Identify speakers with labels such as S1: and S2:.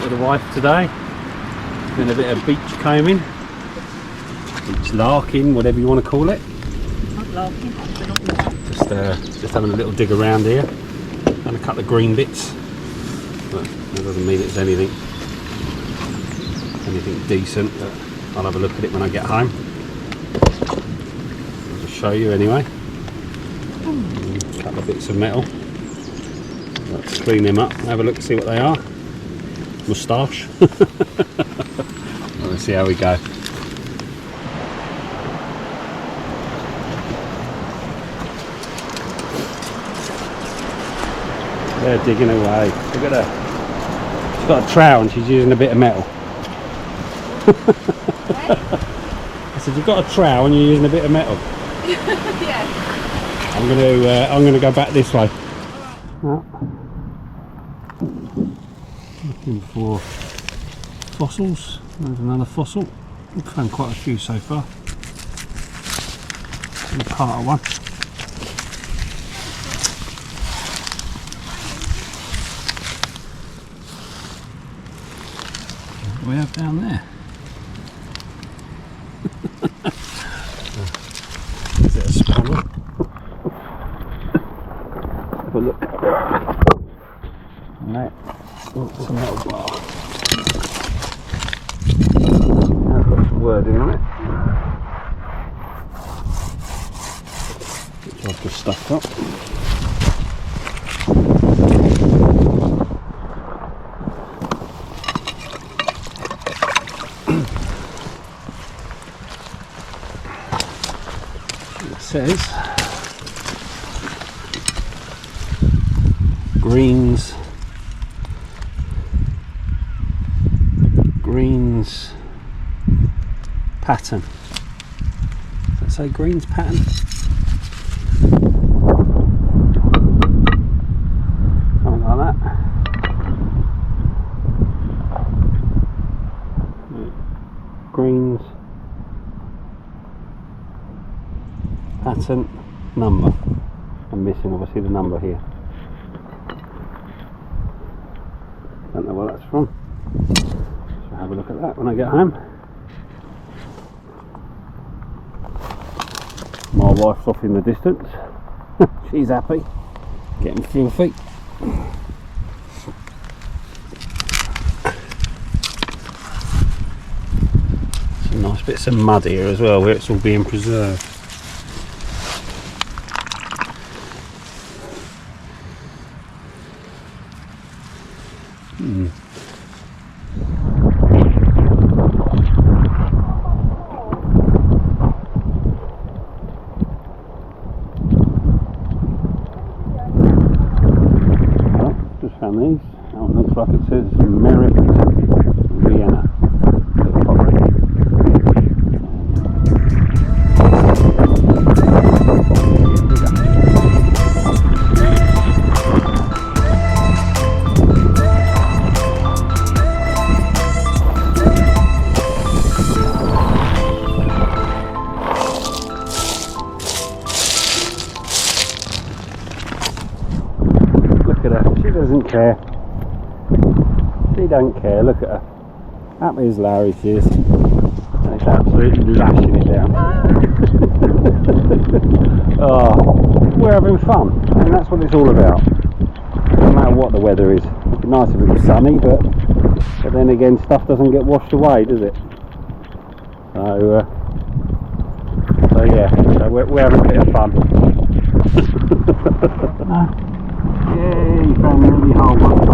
S1: with the wife today. Doing a bit of beach combing, beach larking, whatever you want to call it.
S2: Not larking,
S1: Just having a little dig around here. And a couple of green bits. But that doesn't mean it's anything decent, but I'll have a look at it when I get home. I'll just show you anyway. A couple of bits of metal. Let's clean them up, have a look, see what they are. Moustache. Let's see how we go. They're digging away. Look at her. She's got a trowel and she's using a bit of metal. I said, you've got a trowel and you're using a bit of metal.
S2: Yeah.
S1: I'm gonna go back this way. Right. Looking for fossils. There's another fossil. We've found quite a few so far. Part of one. What do we have down there? Is it a spanner? Have a look. No. Oh, it's a metal bar. I've got some wording on it, which I've just stuffed up. It says greens pattern. Does that say greens pattern? Something like that. Greens pattern number. I'm missing obviously the number here. Don't know where that's from. So have a look at that when I get home. My wife's off in the distance. She's happy. Getting filthy. Some nice bits of mud here as well, where it's all being preserved. Found these. Oh, it looks like it says Merit Vienna. She doesn't care. She don't care. Look at her. Happy as Larry she is. And it's absolutely lashing it down. Oh, we're having fun, and that's what it's all about. No matter what the weather is. It'd be nice if it was sunny, but then again, stuff doesn't get washed away, does it? So yeah. So we're having a bit of fun. Yay, found the hole one.